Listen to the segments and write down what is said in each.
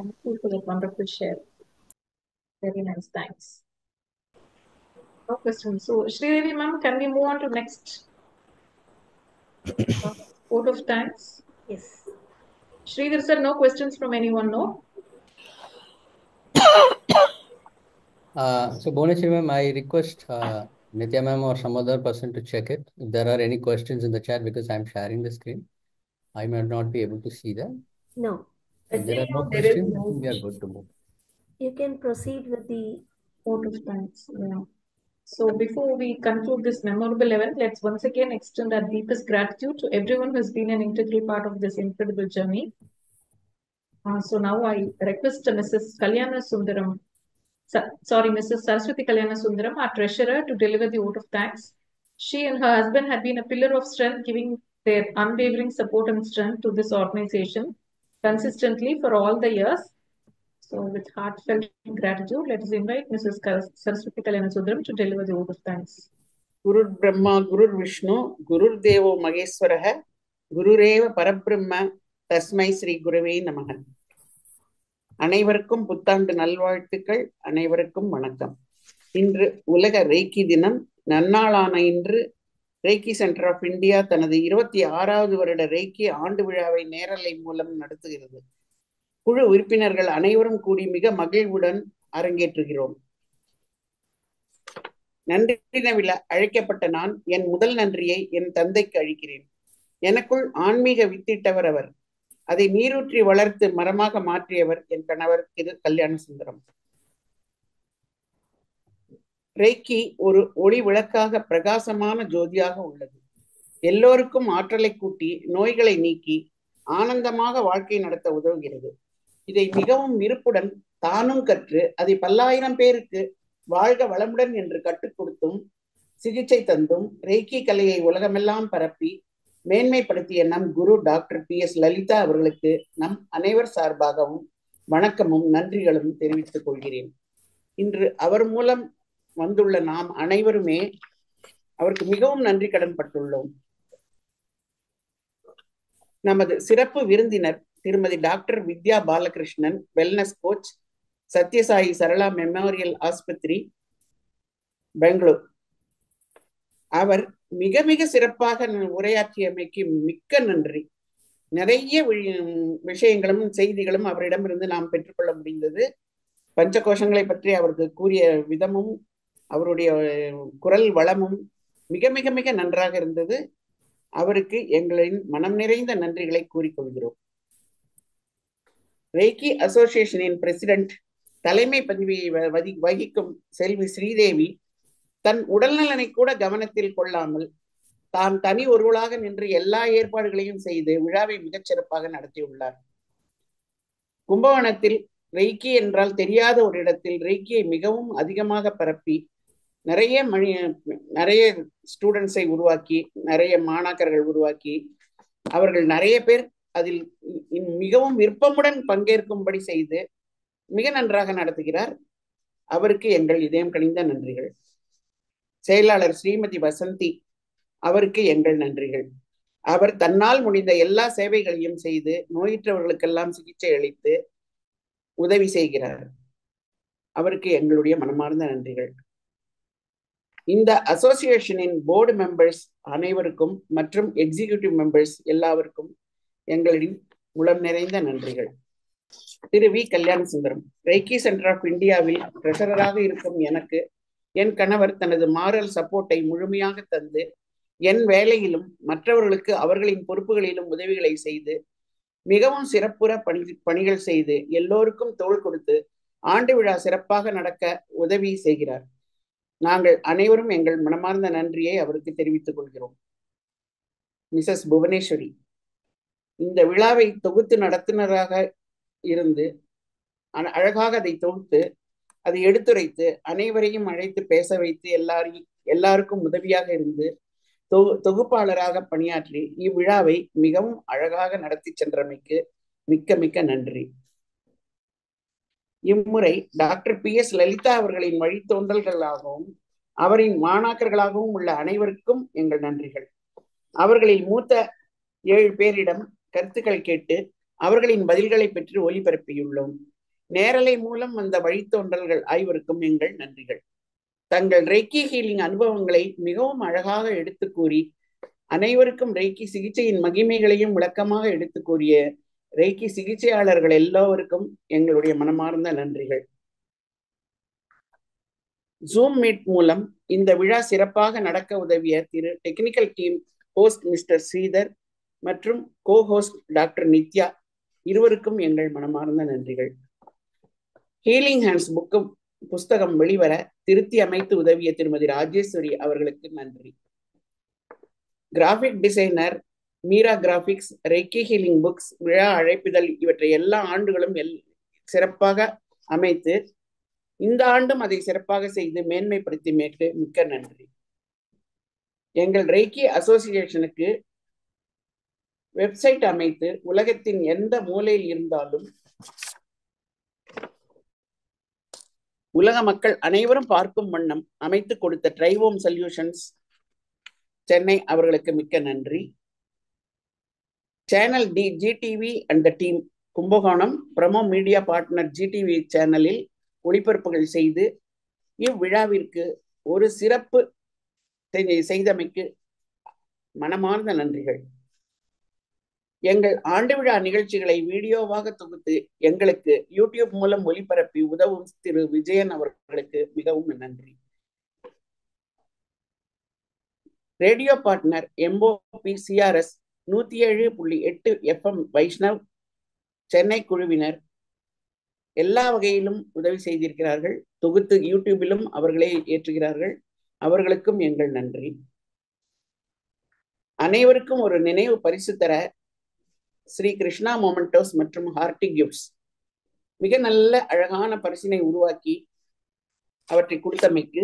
Thank you for that wonderful share. Very nice. Thanks. No questions. So, Sridevi ma'am, can we move on to next vote of thanks? Yes. Sridhar sir, no questions from anyone, no? So Bhuvaneshwari ma'am, I request Nitya ma'am or some other person to check it if there are any questions in the chat, because I'm sharing the screen. I might not be able to see them. No. If there are no There is questions, no- we are good to move. You can proceed with the Vote of thanks. Yeah. So before we conclude this memorable event, let's once again extend our deepest gratitude to everyone who has been an integral part of this incredible journey. So now I request Mrs. Kalyana Sundaram, Mrs. Saraswati Kalyana Sundaram, our treasurer, to deliver the vote of thanks. She and her husband have been a pillar of strength, giving their unwavering support and strength to this organization consistently for all the years. So with heartfelt gratitude, let us invite Mrs. Saraswati Kalyana Sundaram to deliver the vote of thanks. Gurur Brahma, Gurur Vishnu, Gurur Devo Maheswaraha, Gurureva Parabrahma, Tasmai Sri Gurave Namaha. அனைவருக்கும் புத்தாண்டு நல்வாழ்த்துக்கள். அனைவருக்கும் வணக்கம். இன்று உலக ரேக்கி தினம். நன்னாளான இன்று ரேக்கி centre of India தனது 26வது வருட ரேக்கி ஆண்டு விழாவை நேரலை மூலம் நடத்துகிறது. குழு உறுப்பினர்கள் அனைவரும் கூடி மிக மகிழ்வுடன் அரங்கேற்றுகிறோம். நன்றி விழா அழைக்கப்பட்ட நான் என் முதல் நன்றியை என் தந்தைக்கு அளிக்கிறேன். எனக்குள் ஆன்மீக வித்திட்டவர் அவர். அதை நீரூற்றி வளர்த்து மரமாக மாற்றியவர் என் கணவர் திரு கல்யாண சுந்தரம். ரேக்கி ஒரு ஒளி விளக்காக பிரகாசமான ஜோதியாக உள்ளது. எல்லோருக்கும் ஆற்றலை கூட்டி நோய்களை நீக்கி ஆனந்தமாக வாழ்க்கை நடத்த உதவுகிறது. இதை மிகவும் விருப்புடன் தானும் கற்று அதை பல்லாயிரம் பேருக்கு வாழ்க வளமுடன் என்று கற்றுக் கொடுத்தும் சிகிச்சை தந்தும் ரேக்கி கலையை உலகமெல்லாம் பரப்பி மேன்மைப்படுத்திய நம் குரு டாக்டர் PS லலிதா அவர்களுக்கு நம் அனைவர் சார்பாகவும் வணக்கமும் நன்றிகளும் தெரிவித்துக் கொள்கிறேன். இன்று அவர் மூலம் வந்துள்ள நாம் அனைவருமே அவருக்கு மிகவும் நன்றி கடன் பட்டுள்ளோம். நமது சிறப்பு விருந்தினர் திருமதி doctor Vidya Balakrishnan, wellness coach, Sathya Sai Sarala memorial ஆஸ்பத்திரி, பெங்களூர். அவர் மிக மிக சிறப்பாக உரையாற்றியமைக்கு மிக்க நன்றி. நிறைய விஷயங்களும் செய்திகளும் அவரிடமிருந்து நாம் பெற்றுக்கொள்ள முடிந்தது. பஞ்சகோஷங்களை பற்றி அவருக்கு கூறிய விதமும் அவருடைய குரல் வளமும் மிக மிக மிக நன்றாக இருந்தது. அவருக்கு எங்களின் மனம் நிறைந்த நன்றிகளை கூறிக்கொள்கிறோம். ரேக்கி அசோசியேஷனின் பிரசிடென்ட் தலைமை பதவியை வகிக்கும் செல்வி ஸ்ரீதேவி தன் உடல்நலனை கூட கவனத்தில் கொள்ளாமல் தான் தனி ஒருவளாக நின்று எல்லா ஏற்பாடுகளையும் செய்து விழாவை மிகச் சிறப்பாக நடத்தியுள்ளார். கும்பகோணத்தில் ரெய்கி என்றால் தெரியாத ஒரு இடத்தில் ரெய்கியை மிகவும் அதிகமாக பரப்பி நிறைய ஸ்டூடெண்ட்ஸை உருவாக்கி, நிறைய மாணாக்கர்கள் உருவாக்கி, அவர்கள் நிறைய பேர் அதில் மிகவும் விருப்பமுடன் பங்கேற்கும்படி செய்து மிக நன்றாக நடத்துகிறார். அவருக்கு எங்கள் இதயம் கனிந்த நன்றிகள். செயலாளர் ஸ்ரீமதி வசந்தி, அவருக்கு எங்கள் நன்றிகள். அவர் தன்னால் முடிந்த எல்லா சேவைகளையும் செய்து நோயுற்றவர்களுக்கெல்லாம் சிகிச்சை அளித்து உதவி செய்கிறார். அவருக்கு எங்களுடைய மனமார்ந்த நன்றிகள். இந்த அசோசியேஷனின் போர்டு மெம்பர்ஸ் அனைவருக்கும் மற்றும் எக்ஸிகியூட்டிவ் மெம்பர்ஸ் எல்லாருக்கும் எங்களின் உளம் நிறைந்த நன்றிகள். திரு we Kalyana Sundaram, ரேக்கி centre of இந்தியாவில் ட்ரெஷரராக இருக்கும் எனக்கு என் கணவர் தனது மாரல் சப்போர்ட்டை முழுமையாக தந்து என் வேலையிலும் மற்றவர்களுக்கு அவர்களின் பொறுப்புகளிலும் உதவிகளை செய்து மிகவும் சிறப்புற பணிகள் செய்து எல்லோருக்கும் தோள் கொடுத்து ஆண்டு விழா சிறப்பாக நடக்க உதவி செய்கிறார். நாங்கள் அனைவரும் எங்கள் மனமார்ந்த நன்றியை அவருக்கு தெரிவித்துக் கொள்கிறோம். மிசஸ் புவனேஸ்வரி, இந்த விழாவை தொகுத்து நடத்துனராக இருந்து அழகாக அதை தொகுத்து அதை எடுத்துரைத்து அனைவரையும் அழைத்து பேச வைத்து எல்லாருக்கும் உதவியாக இருந்து தொகுப்பாளராக பணியாற்றி இவ்விழாவை மிகவும் அழகாக நடத்தி சென்றமைக்கு மிக்க மிக்க நன்றி. இம்முறை டாக்டர் PS லலிதா அவர்களின் வழித்தோன்றல்களாகவும் அவரின் மாணாக்கர்களாகவும் உள்ள அனைவருக்கும் எங்கள் நன்றிகள். அவர்களில் மூத்த 7 பேரிடம் கருத்துக்கள் கேட்டு அவர்களின் பதில்களை பெற்று ஒளிபரப்பியுள்ளோம். நேரலை மூலம் வந்த வழித்தோன்றல்கள் ஆய்வருக்கும் எங்கள் நன்றிகள். தங்கள் ரெய்கி ஹீலிங் அனுபவங்களை மிகவும் அழகாக எடுத்து கூறி அனைவருக்கும் ரெய்கி சிகிச்சையின் மகிமைகளையும் விளக்கமாக எடுத்து கூறிய ரெய்கி சிகிச்சையாளர்கள் எல்லோருக்கும் எங்களுடைய மனமார்ந்த நன்றிகள். ஜூம் மீட் மூலம் இந்த விழா சிறப்பாக நடக்க உதவிய திரு technical team host mister Sridhar மற்றும் கோ ஹோஸ்ட் டாக்டர் நித்யா இருவருக்கும் எங்கள் மனமார்ந்த நன்றிகள். ஹீலிங் ஹேண்ட்ஸ் புஸ்தகம் வெளிவர திருத்தி அமைத்து உதவிய திருமதி ராஜேஸ்வரி அவர்களுக்கு நன்றி. Graphic designer Meera graphics, reiki healing books, விழா அழைப்பிதழ் இவற்றை எல்லா ஆண்டுகளும் சிறப்பாக அமைத்து இந்த ஆண்டும் அதை சிறப்பாக செய்து மேன்மைப்படுத்தியமைக்கு மிக்க நன்றி. எங்கள் ரெய்கி அசோசியேஷனுக்கு வெப்சைட் அமைத்து உலகத்தின் எந்த மூலையில் இருந்தாலும் உலக மக்கள் அனைவரும் பார்க்கும் வண்ணம் அமைத்து கொடுத்த ட்ரைவோம் சொல்யூஷன்ஸ் சென்னை அவர்களுக்கு மிக்க நன்றி. Channel GTV and the team Kumbakonam promo media partner GTV சேனலில் ஒளிபரப்புகள் செய்து இவ்விழாவிற்கு ஒரு சிறப்பு செய்தமைக்கு மனமார்ந்த நன்றிகள். எங்கள் ஆண்டு விழா நிகழ்ச்சிகளை வீடியோவாக தொகுத்து எங்களுக்கு யூடியூப் மூலம் ஒளிபரப்பி உதவும் திரு விஜயன் அவர்களுக்கு மிகவும் நன்றி. Radio partner MOP CRS 107.8 FM Vaishnav Chennai குழுவினர் எல்லா வகையிலும் உதவி செய்திருக்கிறார்கள். தொகுத்து யூடியூபிலும் அவர்களே ஏற்றுகிறார்கள். அவர்களுக்கும் எங்கள் நன்றி. அனைவருக்கும் ஒரு நினைவு பரிசு தர ஸ்ரீ கிருஷ்ணா மொமெண்டோஸ் மற்றும் ஹார்டி கிஃப்ட்ஸ் மிக நல்ல அழகான பரிசினை உருவாக்கி அவற்றை கொடுத்தமைக்கு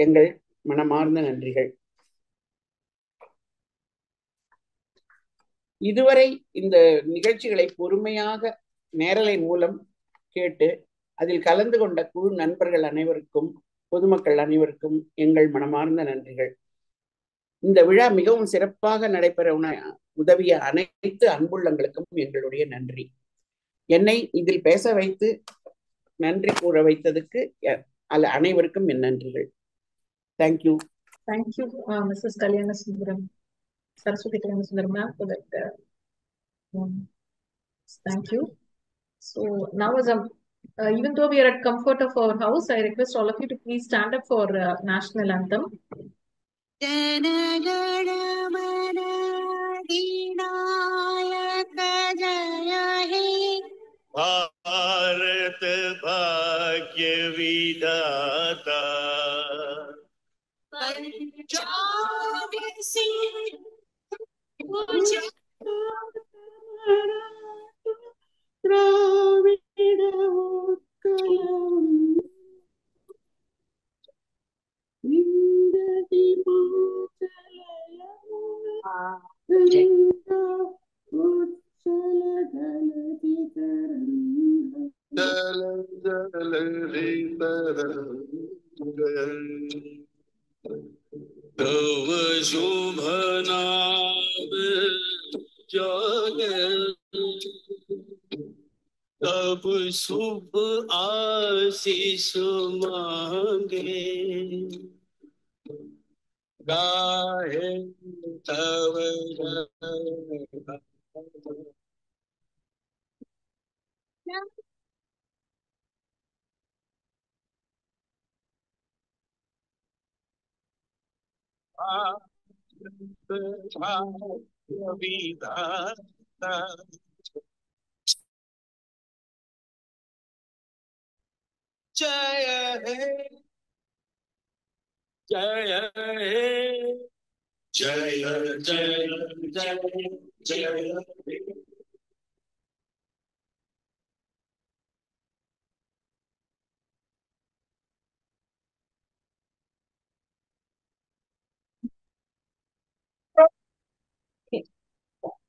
எங்கள் மனமார்ந்த நன்றிகள். இதுவரை இந்த நிகழ்ச்சிகளை பொறுமையாக நேரலை மூலம் கேட்டு அதில் கலந்து கொண்ட குழு நண்பர்கள் அனைவருக்கும் பொதுமக்கள் அனைவருக்கும் எங்கள் மனமார்ந்த நன்றிகள். இந்த விழா மிகவும் சிறப்பாக நடைபெற உதவிய அனைத்து அன்புள்ளங்களுக்கும் எங்களுடைய நன்றி. என்னை இதில் பேச வைத்து நன்றி கூற வைத்ததுக்கு அனைவருக்கும் என் நன்றிகள். Thank you. Thank you Mrs Kalyana Sundaram, Saraswati Kalyan Sundaram ma'am, for that. Thank you. So now, even though we are at comfort of our house, I request all of you to please stand up for national anthem. Bharat भाग्य विधाता पंजाब से द्राविड़ उत्कलम विंध्य तव शुभ नाम जागे तब शुभ आशीष मांगे गाहे तव विधाता जय हे जय हे जय जय जय जय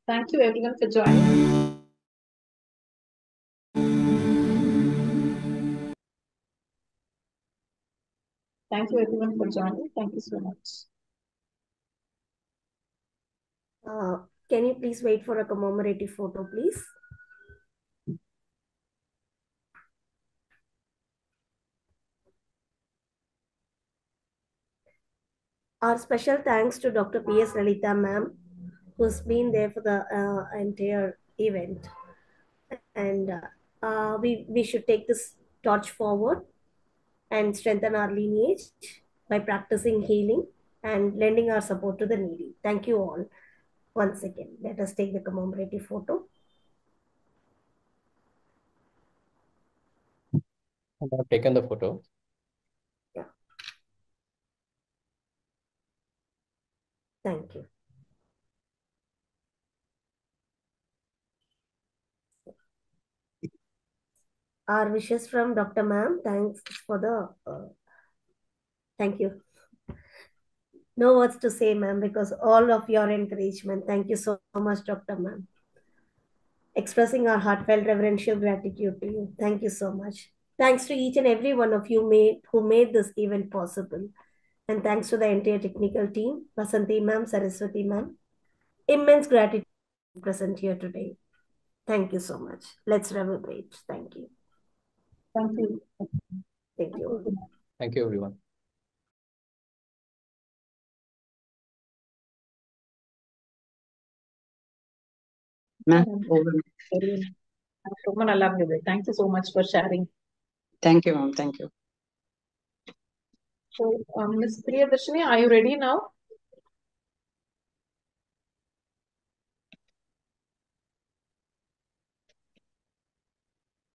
Thank you everyone for joining. Thank you everyone for joining. Thank you so much. Can you please wait for a commemorative photo, please? Our special thanks to Dr. P.S. Lalita ma'am, who's been there for the entire event. And we should take this torch forward and strengthen our lineage by practicing healing and lending our support to the needy. Thank you all. Once again, let us take the commemorative photo. I've taken the photo. Yeah. Thank you. Our wishes from Dr. Ma'am. Thanks for the thank you. No words to say, ma'am, because all of your encouragement. Thank you so much, Dr. Ma'am. Expressing our heartfelt reverential gratitude to you. Thank you so much. Thanks to each and every one of you who made this event possible. And thanks to the entire technical team, Vasanthi ma'am, Saraswati ma'am. Immense gratitude present here today. Thank you so much. Let's reverberate. Thank you. Thank you. Thank you. Thank you, everyone. ரொம்ப நல்லா இருந்தது. Thank you so much for sharing. Thank you, ma'am. Thank you. So, Ms. Priyadarshini, are you ready now?